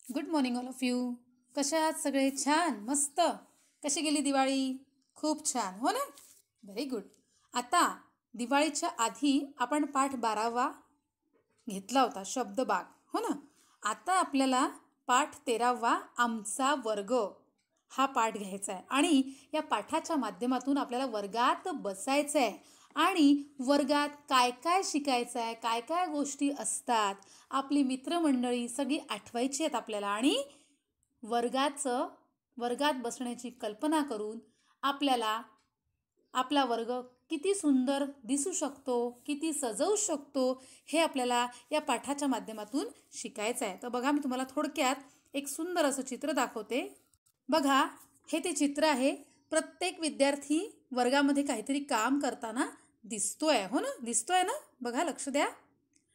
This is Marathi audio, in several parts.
Good morning all of you. कसे आहात सगळे? छान, मस्त. कशी गेली दिवाळी? खूप छान, हो ना? Very good. आता दिवाळीच्या आधी आपण पाठ 12वा घेतला होता, शब्दबाग, हो ना? आता आपल्याला पाठ 13वा आमचा वर्ग हा पाठ घ्यायचा आहे आणि या पाठाच्या माध्यमातून आपल्याला वर्गात बसायचं आहे आणि वर्गात काय काय शिकायचं आहे, काय काय गोष्टी असतात, आपली मित्रमंडळी सगळी आठवायची आहेत आपल्याला आणि वर्गात बसण्याची कल्पना करून आपल्याला आपला वर्ग किती सुंदर दिसू शकतो, किती सजवू शकतो, हे आपल्याला या पाठाच्या माध्यमातून शिकायचं आहे. तर बघा, मी तुम्हाला थोडक्यात एक सुंदर असं चित्र दाखवते. बघा, हे ते चित्र आहे. प्रत्येक विद्यार्थी वर्गामध्ये काहीतरी काम करताना दिसतोय, हो ना? दिसतोय ना? बघा, लक्ष द्या.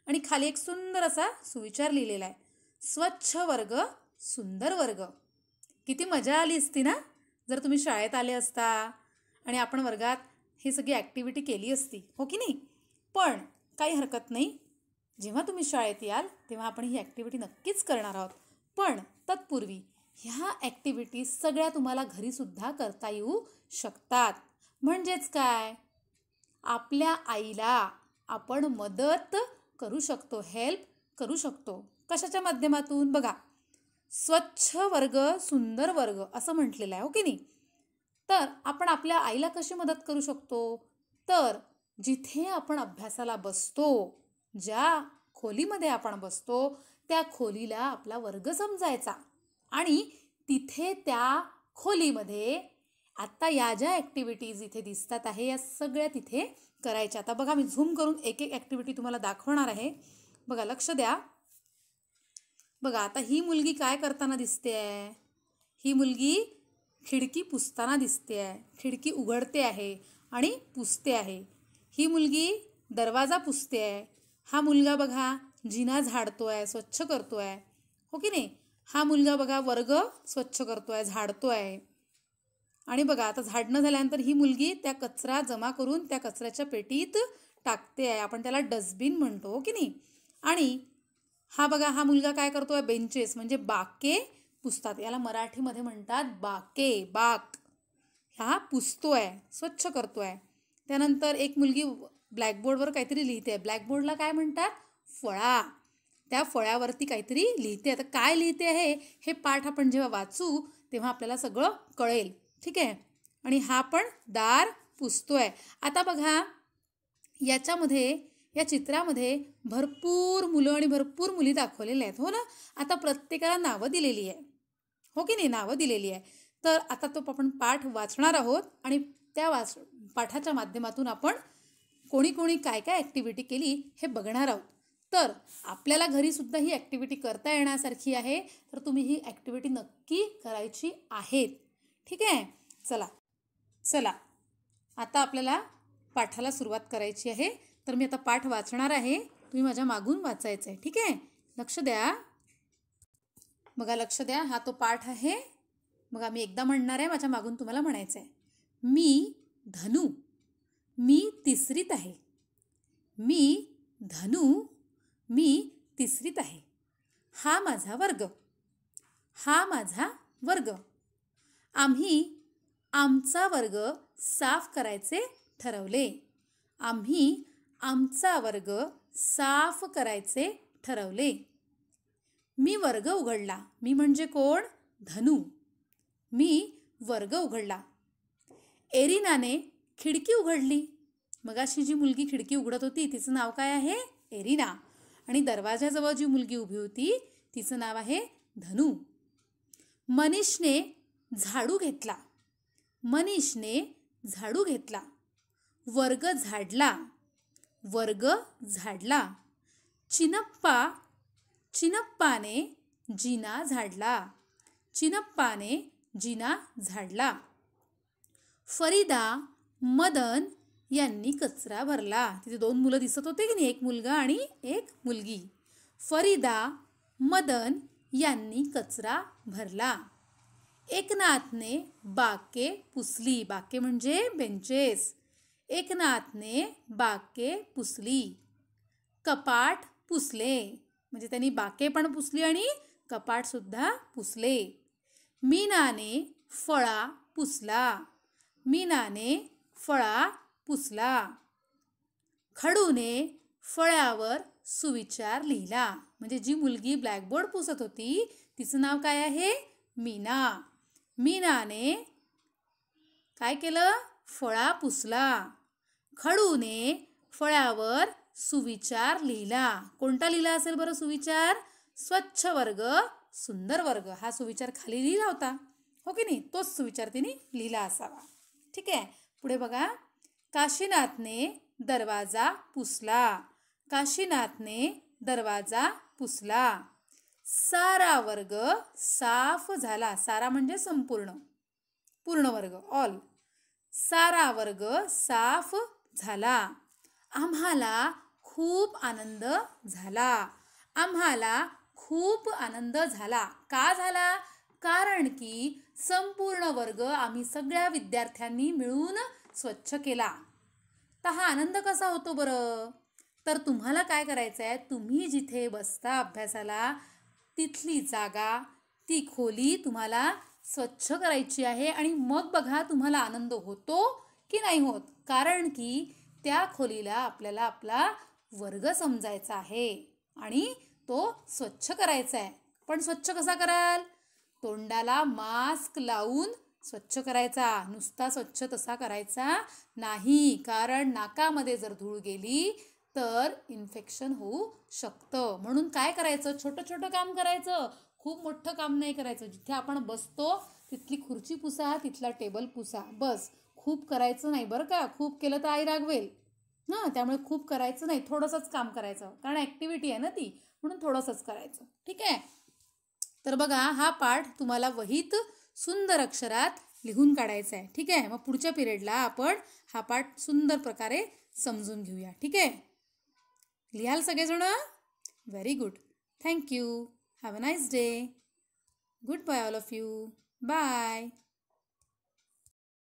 आणि खाली एक सुंदर असा सुविचार लिहिलेला आहे, स्वच्छ वर्ग सुंदर वर्ग. किती मजा आली असती ना जर तुम्ही शाळेत आले असता आणि आपण वर्गात ही सगळी ॲक्टिव्हिटी केली असती, हो की नाही? पण काही हरकत नाही, जेव्हा तुम्ही शाळेत याल तेव्हा आपण ही ॲक्टिव्हिटी नक्कीच करणार आहोत. पण तत्पूर्वी ह्या ॲक्टिव्हिटी सगळ्या तुम्हाला घरीसुद्धा करता येऊ शकतात. म्हणजेच काय, आपल्या आईला आपण मदत करू शकतो, हेल्प करू शकतो. कशाच्या माध्यमातून? बघा, स्वच्छ वर्ग सुंदर वर्ग असं म्हटलेलं आहे, हो की नाही? तर आपण आपल्या आईला कशी मदत करू शकतो? तर जिथे आपण अभ्यासाला बसतो, ज्या खोलीमध्ये आपण बसतो, त्या खोलीला आपला वर्ग समजायचा आणि तिथे त्या खोलीमध्ये आत्ता या ज्या ॲक्टिव्हिटीज इथे दिसतात आहे, या सगळ्या तिथे करायच्या. आता बघा, मी झूम करून एक एक ॲक्टिव्हिटी तुम्हाला दाखवणार आहे. बघा, लक्ष द्या. बघा, आता ही मुलगी काय करताना दिसते आहे? ही मुलगी खिडकी पुसताना दिसते आहे. खिडकी उघडते आहे आणि पुसते आहे. ही मुलगी दरवाजा पुसते आहे. हा मुलगा बघा जिना झाडतो आहे, स्वच्छ करतो आहे, हो की नाही? हा मुलगा बघा वर्ग स्वच्छ करतो आहे, झाडतो आहे. आणि बघा, आता झाडणं झाल्यानंतर ही मुलगी त्या कचरा जमा करून त्या कचऱ्याच्या पेटीत टाकते आहे. आपण त्याला डस्टबिन म्हणतो, हो की नाही? आणि हा बघा, हा मुलगा काय करतोय? बेंचेस म्हणजे बाके पुसतात. याला मराठीमध्ये म्हणतात बाके, बाक. हा पुसतोय, स्वच्छ करतोय. त्यानंतर एक मुलगी ब्लॅकबोर्डवर काहीतरी लिहिते. ब्लॅकबोर्डला काय म्हणतात? फळा. त्या फळ्यावरती काहीतरी लिहिते. आता काय लिहिते आहे हे पाठ आपण जेव्हा वाचू तेव्हा आपल्याला सगळं कळेल, ठीक आहे? आणि हा पण दार पुसतोय. आता बघा, याच्यामध्ये या चित्रामध्ये भरपूर मुलं आणि भरपूर मुली दाखवलेल्या आहेत, हो ना? आता प्रत्येकाला नावं दिलेली आहे, हो की नाही? नावं दिलेली आहे. तर आता तो आपण पाठ वाचणार आहोत आणि त्या पाठाच्या माध्यमातून आपण कोणी कोणी काय काय ॲक्टिव्हिटी केली हे बघणार आहोत. तर आपल्याला घरीसुद्धा ही ॲक्टिव्हिटी करता येण्यासारखी आहे, तर तुम्ही ही ॲक्टिव्हिटी नक्की करायची आहेत, ठीक आहे? चला आता आपल्याला पाठाला सुरुवात करायची आहे. तर मी आता पाठ वाचणार आहे, तुम्ही माझ्या मागून वाचायचं आहे, ठीक आहे? लक्ष द्या. बघा, लक्ष द्या. हा तो पाठ आहे. बघा, मी एकदा म्हणणार आहे, माझ्या मागून तुम्हाला म्हणायचं आहे. मी धनू, मी तिसरीत आहे. मी धनू, मी तिसरीत आहे. हा माझा वर्ग, हा माझा वर्ग. आम्ही आमचा वर्ग साफ करायचे ठरवले. आम्ही आमचा वर्ग साफ करायचे ठरवले. मी वर्ग उघडला. मी म्हणजे कोण? धनू. मी वर्ग उघडला. एरिनाने खिडकी उघडली. मगाशी जी मुलगी खिडकी उघडत होती तिचं नाव काय आहे? एरिना. आणि दरवाजाजवळ जी मुलगी उभी होती तिचं नाव आहे धनू. मनीषने झाडू घेतला. मनीषने झाडू घेतला. वर्ग झाडला. वर्ग झाडला. चिनप्पाने जिना झाडला. चिनप्पाने जिना झाडला. फरीदा, मदन यांनी कचरा भरला. तिथे दोन मुलं दिसत होते की नाही? एक मुलगा आणि एक मुलगी. फरीदा, मदन यांनी कचरा भरला. एकनाथने बाके पुसली. बाके म्हणजे बेंचेस. एकनाथने बाके पुसली. कपाट पुसले म्हणजे त्यांनी बाके पण पुसली आणि कपाटसुद्धा पुसले. मीनाने फळा पुसला. मीनाने फळा पुसला. खडूने फळ्यावर सुविचार लिहिला. म्हणजे जी मुलगी ब्लॅकबोर्ड पुसत होती तिचं नाव काय आहे? मीना. मीनाने काय केलं? फळा पुसला. खडूने फळ्यावर सुविचार लिहिला. कोणता लिहिला असेल बरं सुविचार? स्वच्छ वर्ग सुंदर वर्ग. हा सुविचार खाली लिहिला होता, हो की नाही? तोच सुविचार तिने लिहिला असावा. ठीक आहे, पुढे बघा. काशीनाथने दरवाजा पुसला. काशीनाथने दरवाजा पुसला. सारा वर्ग साफ झाला. सारा म्हणजे संपूर्ण, पूर्ण वर्ग, ऑल. सारा वर्ग साफ झाला. आम्हाला खूप आनंद झाला. आम्हाला खूप आनंद झाला. का झाला? कारण की संपूर्ण वर्ग आम्ही सगळ्या विद्यार्थ्यांनी मिळून स्वच्छ केला. तर हा आनंद कसा होतो बरं? तर तुम्हाला काय करायचं आहे? तुम्ही जिथे बसता अभ्यासाला तिथली जागा, ती खोली तुम्हाला स्वच्छ करायची आहे आणि मग बघा तुम्हाला आनंद होतो की नाही होत. कारण की त्या खोलीला आपल्याला आपला वर्ग समजायचा आहे आणि तो स्वच्छ करायचा आहे. पण स्वच्छ कसा कराल? तोंडाला मास्क लावून स्वच्छ करायचा. नुसता स्वच्छ तसा करायचा नाही, कारण नाकामध्ये जर धूळ गेली तर इन्फेक्शन होऊ शकतं. म्हणून काय करायचं? छोटं छोटं काम करायचं, खूप मोठं काम नाही करायचं. जिथे आपण बसतो तिथली खुर्ची पुसा, तिथला टेबल पुसा, बस. खूप करायचं नाही बरं का. खूप केलं तर आई रागवेल. त्यामुळे खूप करायचं नाही, थोडंसंच काम करायचं, कारण ॲक्टिव्हिटी आहे ना ती, म्हणून थोडंसंच करायचं. ठीक आहे, तर बघा हा पाठ तुम्हाला वहीत सुंदर अक्षरात लिहून काढायचा आहे. ठीक आहे, मग पुढच्या पिरियडला आपण हा पाठ सुंदर प्रकारे समजून घेऊया. ठीक आहे, लिहाल सगळेजण? Very good. Thank you. Have a nice day. Good bye all of you. Bye.